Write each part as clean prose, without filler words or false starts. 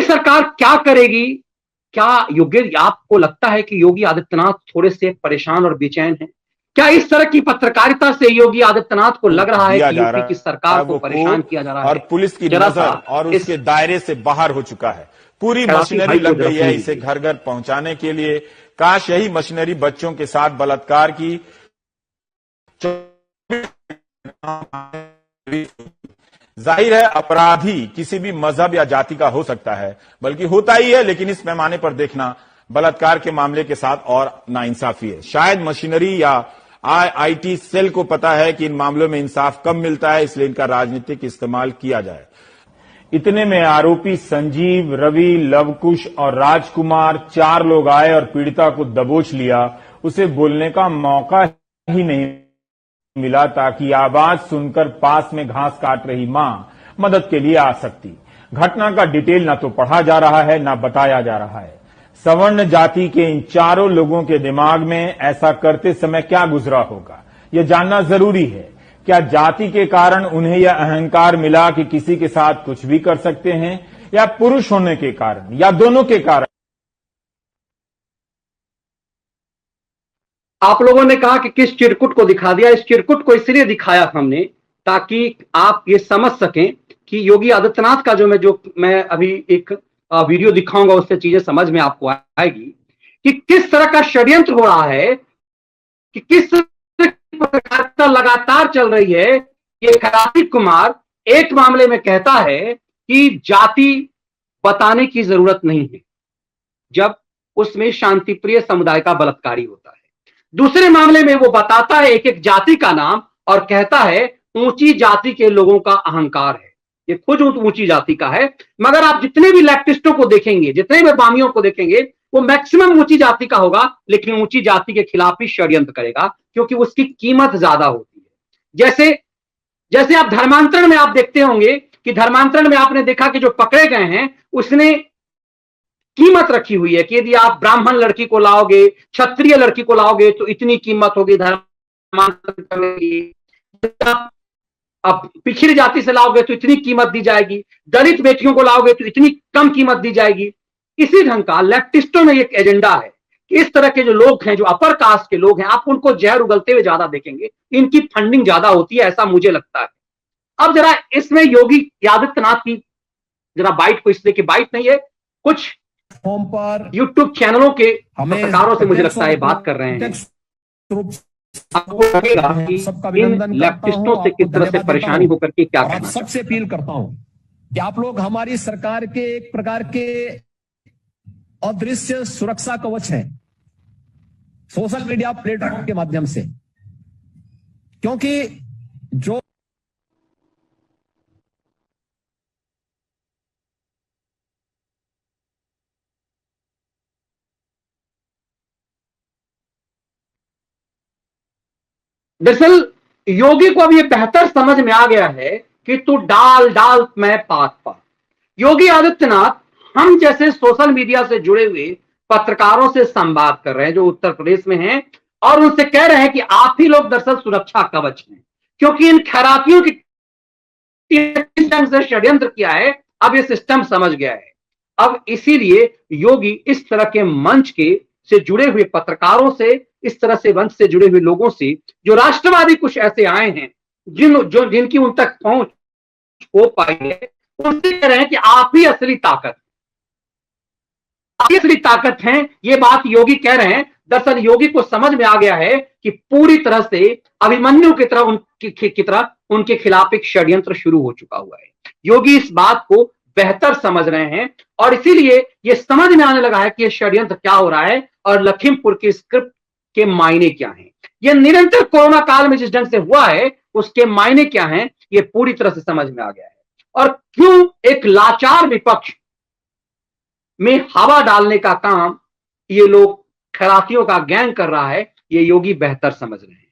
सरकार क्या करेगी? क्या योगी, आपको लगता है कि योगी आदित्यनाथ थोड़े से परेशान और बेचैन हैं? क्या इस तरह की पत्रकारिता से योगी आदित्यनाथ को लग रहा है कि यूपी की सरकार को परेशान किया जा रहा है? और पुलिस की नजर और उसके दायरे से बाहर हो चुका है। पूरी मशीनरी लग गई है इसे घर घर पहुंचाने के लिए। काश यही मशीनरी बच्चों के साथ बलात्कार की जाहिर है अपराधी किसी भी मजहब या जाति का हो सकता है, बल्कि होता ही है, लेकिन इस पैमाने पर देखना बलात्कार के मामले के साथ और नाइंसाफी है। शायद मशीनरी या आईटी सेल को पता है कि इन मामलों में इंसाफ कम मिलता है, इसलिए इनका राजनीतिक इस्तेमाल किया जाए। इतने में आरोपी संजीव, रवि, लवकुश और राजकुमार 4 लोग आए और पीड़िता को दबोच लिया। उसे बोलने का मौका ही नहीं मिला ताकि आवाज सुनकर पास में घास काट रही मां मदद के लिए आ सकती। घटना का डिटेल ना तो पढ़ा जा रहा है ना बताया जा रहा है। सवर्ण जाति के इन 4 लोगों के दिमाग में ऐसा करते समय क्या गुजरा होगा, यह जानना जरूरी है। क्या जाति के कारण उन्हें यह अहंकार मिला कि किसी के साथ कुछ भी कर सकते हैं, या पुरुष होने के कारण, या दोनों के कारण? आप लोगों ने कहा कि किस चिरकुट को दिखा दिया। इस चिरकुट को इसलिए दिखाया हमने ताकि आप ये समझ सकें कि योगी आदित्यनाथ का जो मैं अभी एक वीडियो दिखाऊंगा, उससे चीजें समझ में आपको आएगी कि किस तरह का षड्यंत्र हो रहा है, कि किस तरह की पत्रकारिता लगातार चल रही है। ये खराती कुमार एक मामले में कहता है कि जाति बताने की जरूरत नहीं है, जब उसमें शांतिप्रिय समुदाय का बलात्कारी होता है। दूसरे मामले में वो बताता है एक एक जाति का नाम और कहता है ऊंची जाति के लोगों का अहंकार है। ये खुद ऊंची जाति का है, मगर आप जितने भी लेफ्टिस्टों को देखेंगे, जितने भी वामियों को देखेंगे, वो मैक्सिमम ऊंची जाति का होगा, लेकिन ऊंची जाति के खिलाफ ही षड्यंत्र करेगा, क्योंकि उसकी कीमत ज्यादा होती है। जैसे आप धर्मांतरण में आप देखते होंगे कि धर्मांतरण में आपने देखा कि जो पकड़े गए हैं उसने कीमत रखी हुई है कि यदि आप ब्राह्मण लड़की को लाओगे, क्षत्रिय लड़की को लाओगे तो इतनी कीमत होगी धर्मांतरण करने की। अब पिछड़ी जाति से लाओगे तो इतनी कीमत दी जाएगी, दलित बेटियों को लाओगे तो इतनी कम कीमत दी जाएगी। इसी ढंग का लेफ्टिस्टों में एक एजेंडा है कि इस तरह के जो लोग हैं, जो अपर कास्ट के लोग हैं, आप उनको जहर उगलते हुए ज्यादा देखेंगे, इनकी फंडिंग ज्यादा होती है, ऐसा मुझे लगता है। अब जरा इसमें योगी आदित्यनाथ की जरा बाइट को, इसलिए कि बाइट नहीं है, कुछ फॉर्म पर यूट्यूब चैनलों के पत्रकारों से मुझे लगता है बात कर रहे हैं। आपको लगेगा कि इन लेफ्टिस्टों से किस तरह से परेशानी होकर के क्या करना। सबसे अपील करता हूं कि आप लोग हमारी सरकार के एक प्रकार के अदृश्य सुरक्षा कवच हैं सोशल मीडिया प्लेटफॉर्म के माध्यम से, क्योंकि जो दरअसल योगी को अब ये बेहतर समझ में आ गया है कि तू डाल डाल मैं पात पात। योगी आदित्यनाथ हम जैसे सोशल मीडिया से जुड़े हुए पत्रकारों से संवाद कर रहे हैं जो उत्तर प्रदेश में हैं, और उनसे कह रहे हैं कि आप ही लोग दरअसल सुरक्षा कवच हैं, क्योंकि इन खैरातियों की से षड्यंत्र किया है। अब ये सिस्टम समझ गया है। अब इसीलिए योगी इस तरह के मंच के से जुड़े हुए पत्रकारों से, इस तरह से मंच से जुड़े हुए लोगों से, जो राष्ट्रवादी कुछ ऐसे आए हैं जिनकी उन तक पहुंच हो पाई है, उनसे कह रहे हैं कि आप ही असली ताकत, आप ही असली ताकत हैं। ये बात योगी कह रहे हैं। दरअसल योगी को समझ में आ गया है कि पूरी तरह से अभिमन्यु की तरह उनके खिलाफ एक षड्यंत्र शुरू हो चुका हुआ है। योगी इस बात को बेहतर समझ रहे हैं और इसीलिए यह समझ में आने लगा है कि यह षड्यंत्र क्या हो रहा है और लखीमपुर की स्क्रिप्ट के मायने क्या हैं। यह निरंतर कोरोना काल में जिस ढंग से हुआ है उसके मायने क्या हैं, यह पूरी तरह से समझ में आ गया है। और क्यों एक लाचार विपक्ष में हवा डालने का काम ये लोग खरातियों का गैंग कर रहा है, ये योगी बेहतर समझ रहे हैं।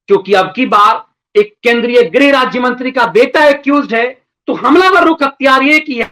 क्योंकि अब की बार एक केंद्रीय गृह राज्य मंत्री का बेटा एक्यूज्ड है, तो हमलावर रुख अख्तियार ये कि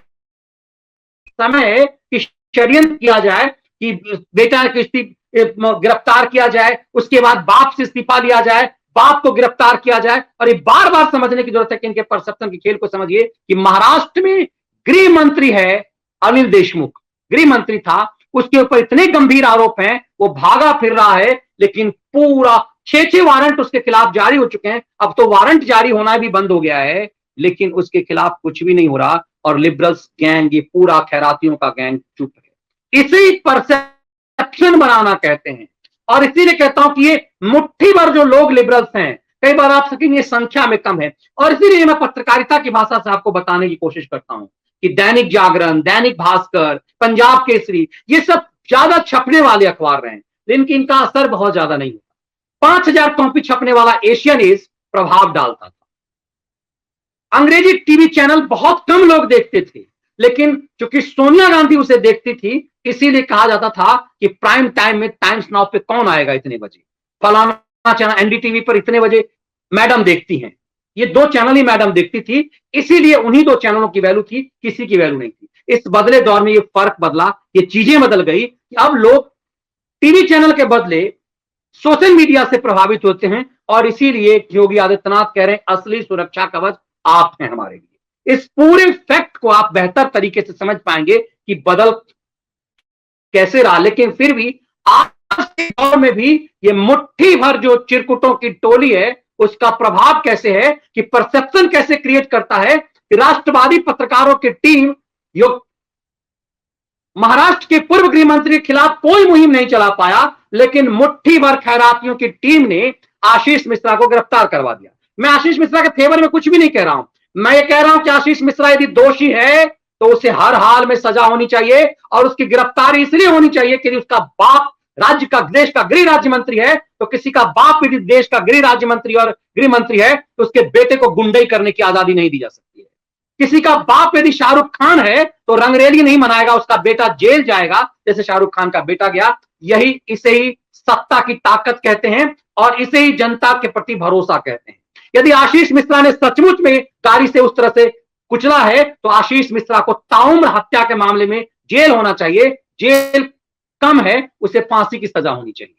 समय कि षड्यंत्र किया जाए कि बेटा को गिरफ्तार किया जाए, उसके बाद बाप से इस्तीफा लिया जाए, बाप को गिरफ्तार किया जाए। और ये बार बार समझने की जरूरत है कि इनके परसेप्शन के खेल को समझिए कि महाराष्ट्र में गृह मंत्री है अनिल देशमुख गृह मंत्री था, उसके ऊपर इतने गंभीर आरोप हैं, वो भागा फिर रहा है, लेकिन पूरा 6 वारंट उसके खिलाफ जारी हो चुके हैं। अब तो वारंट जारी होना भी बंद हो गया है, लेकिन उसके खिलाफ कुछ भी नहीं हो रहा। और लिबरल्स गैंग, ये पूरा खैरातियों का गैंग चुप है। इसी परसेप्शन बनाना कहते हैं। और इसीलिए कहता हूं कि ये मुट्ठी भर जो लोग लिबरल्स हैं, कई बार आप सकेंगे संख्या में कम है। और इसीलिए मैं पत्रकारिता की भाषा से आपको बताने की कोशिश करता हूं कि दैनिक जागरण, दैनिक भास्कर, पंजाब केसरी, ये सब ज्यादा छपने वाले अखबार रहे हैं, लेकिन इनका असर बहुत ज्यादा नहीं होता। 5000 कॉपी छपने वाला एशियन एज प्रभाव डालता था। अंग्रेजी टीवी चैनल बहुत कम लोग देखते थे, लेकिन चूंकि सोनिया गांधी उसे देखती थी, इसीलिए कहा जाता था कि प्राइम टाइम में टाइम्स नाउ पे कौन आएगा इतने बजे, फलाना चैनल एनडीटीवी पर इतने बजे मैडम देखती हैं। ये 2 चैनल ही मैडम देखती थी, इसीलिए उन्हीं 2 चैनलों की वैल्यू थी, किसी की वैल्यू नहीं थी। इस बदले दौर में ये फर्क बदला, ये चीजें बदल गई कि अब लोग टीवी चैनल के बदले सोशल मीडिया से प्रभावित होते हैं। और इसीलिए योगी आदित्यनाथ कह रहे हैं असली सुरक्षा कवच आप हैं हमारे लिए। इस पूरे फैक्ट को आप बेहतर तरीके से समझ पाएंगे कि बदल कैसे रहा। लेकिन फिर भी आज के दौर में भी ये मुट्ठी भर जो चिरकुटों की टोली है, उसका प्रभाव कैसे है, कि परसेप्शन कैसे क्रिएट करता है कि राष्ट्रवादी पत्रकारों की टीम महाराष्ट्र के पूर्व गृह मंत्री के खिलाफ कोई मुहिम नहीं चला पाया, लेकिन मुट्ठी भर खैरातियों की टीम ने आशीष मिश्रा को गिरफ्तार करवा दिया। मैं आशीष मिश्रा के फेवर में कुछ भी नहीं कह रहा हूं, मैं ये कह रहा हूं कि आशीष मिश्रा यदि दोषी है तो उसे हर हाल में सजा होनी चाहिए। और उसकी गिरफ्तारी इसलिए होनी चाहिए कि उसका बाप राज्य का, देश का गृह राज्य मंत्री है, तो किसी का बाप यदि देश का गृह राज्य मंत्री और गृह मंत्री है तो उसके बेटे को गुंडई करने की आजादी नहीं दी जा सकती है। किसी का बाप यदि शाहरुख खान है तो रंगरेली नहीं मनाएगा, उसका बेटा जेल जाएगा जैसे शाहरुख खान का बेटा गया। यही, इसे ही सत्ता की ताकत कहते हैं और इसे ही जनता के प्रति भरोसा कहते हैं। यदि आशीष मिश्रा ने सचमुच में गाड़ी से उस तरह से कुचला है तो आशीष मिश्रा को ताउम्र हत्या के मामले में जेल होना चाहिए। जेल कम है, उसे फांसी की सजा होनी चाहिए।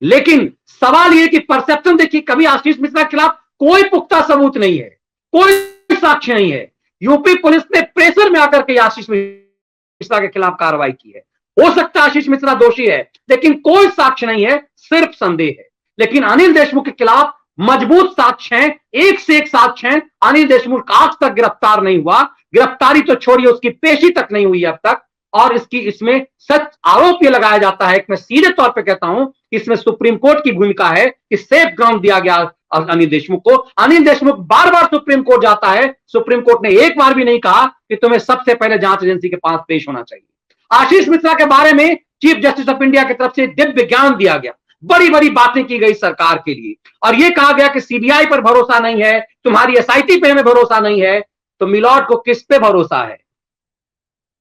लेकिन सवाल यह कि परसेप्शन देखिए, कभी आशीष मिश्रा के खिलाफ कोई पुख्ता सबूत नहीं है, कोई साक्ष्य नहीं है। यूपी पुलिस ने प्रेशर में आकर के आशीष मिश्रा के खिलाफ कार्रवाई की है। हो सकता है आशीष मिश्रा दोषी है, लेकिन कोई साक्ष्य नहीं है, सिर्फ संदेह है। लेकिन अनिल देशमुख के खिलाफ मजबूत साक्ष्य हैं, एक से एक साक्ष्य हैं। अनिल देशमुख आज तक गिरफ्तार नहीं हुआ, गिरफ्तारी तो छोड़िए, उसकी पेशी तक नहीं हुई अब तक। और इसमें सच आरोप यह लगाया जाता है कि मैं सीधे तौर पे कहता हूं, इसमें सुप्रीम कोर्ट की भूमिका है कि सेफ ग्राउंड दिया गया अनिल देशमुख को। अनिल देशमुख बार बार सुप्रीम कोर्ट जाता है, सुप्रीम कोर्ट ने एक बार भी नहीं कहा कि तुम्हें सबसे पहले जांच एजेंसी के पास पेश होना चाहिए। आशीष मिश्रा के बारे में चीफ जस्टिस ऑफ इंडिया की तरफ से दिव्य ज्ञान दिया गया, बड़ी बड़ी बातें की गई सरकार के लिए, और यह कहा गया कि सीबीआई पर भरोसा नहीं है, तुम्हारी एसआईटी पे हमें भरोसा नहीं है। तो मिलॉर्ड को किस पे भरोसा है?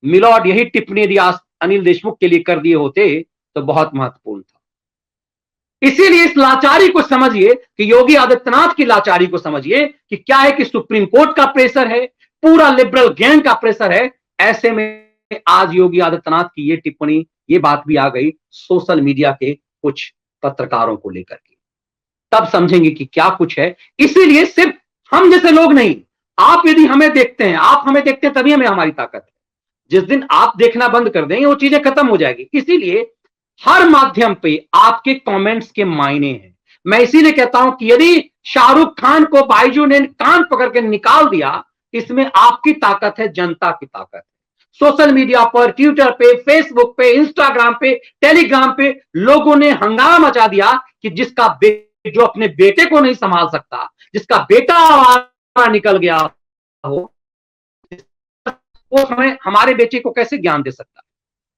मिलॉर्ड यही टिप्पणी यदि अनिल देशमुख के लिए कर दिए होते तो बहुत महत्वपूर्ण था। इसीलिए इस लाचारी को समझिए कि योगी आदित्यनाथ की लाचारी को समझिए कि क्या है कि सुप्रीम कोर्ट का प्रेशर है, पूरा लिबरल गैंग का प्रेशर है। ऐसे में आज योगी आदित्यनाथ की ये टिप्पणी, ये बात भी आ गई सोशल मीडिया के कुछ पत्रकारों को लेकर के, तब समझेंगे कि क्या कुछ है। इसीलिए सिर्फ हम जैसे लोग नहीं, आप यदि हमें देखते हैं, आप हमें देखते हैं, तभी हमें हमारी ताकत है। जिस दिन आप देखना बंद कर देंगे वो चीजें खत्म हो जाएगी। इसीलिए हर माध्यम पे आपके कमेंट्स के मायने हैं। मैं इसीलिए कहता हूं कि यदि शाहरुख खान को बाइजू ने कान पकड़ के निकाल दिया, इसमें आपकी ताकत है, जनता की ताकत है। सोशल मीडिया पर, ट्विटर पे, फेसबुक पे, इंस्टाग्राम पे, टेलीग्राम पे लोगों ने हंगामा मचा दिया कि जिसका जो अपने बेटे को नहीं संभाल सकता, जिसका बेटा आवारा निकल गया हो, वो हमारे बेटे को कैसे ज्ञान दे सकता।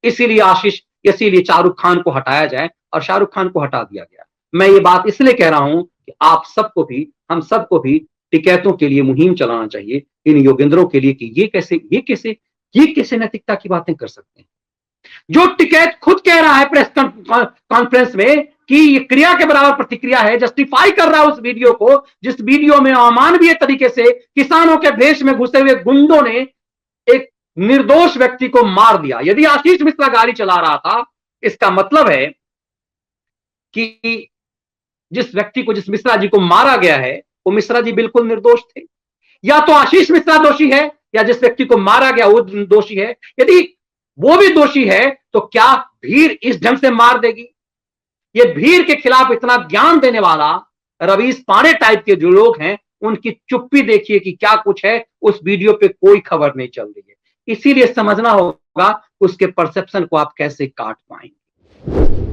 इसीलिए शाहरुख खान को हटाया जाए, और शाहरुख खान को हटा दिया गया। मैं ये बात इसलिए कह रहा हूं कि आप सबको भी, हम सबको भी टिकैतों के लिए मुहिम चलाना चाहिए, इन योगेंद्रों के लिए कि ये कैसे नैतिकता की बातें कर सकते हैं। जो टिकैत खुद कह रहा है प्रेस कॉन्फ्रेंस में कि ये क्रिया के बराबर प्रतिक्रिया है, जस्टिफाई कर रहा है उस वीडियो को, जिस वीडियो में अमानवीय तरीके से किसानों के भेष में घुसे हुए गुंडों ने एक निर्दोष व्यक्ति को मार दिया। यदि आशीष मिश्रा गाड़ी चला रहा था, इसका मतलब है कि जिस व्यक्ति को, जिस मिश्रा जी को मारा गया है, वो मिश्रा जी बिल्कुल निर्दोष थे। या तो आशीष मिश्रा दोषी है या जिस व्यक्ति को मारा गया वो दोषी है, यदि वो भी दोषी है तो क्या भीड़ इस ढंग से मार देगी? ये भीड़ के खिलाफ इतना ज्ञान देने वाला रवीश पांडे टाइप के जो लोग हैं, उनकी चुप्पी देखिए कि क्या कुछ है, उस वीडियो पे कोई खबर नहीं चल रही है। इसीलिए समझना होगा उसके परसेप्शन को आप कैसे काट पाएंगे।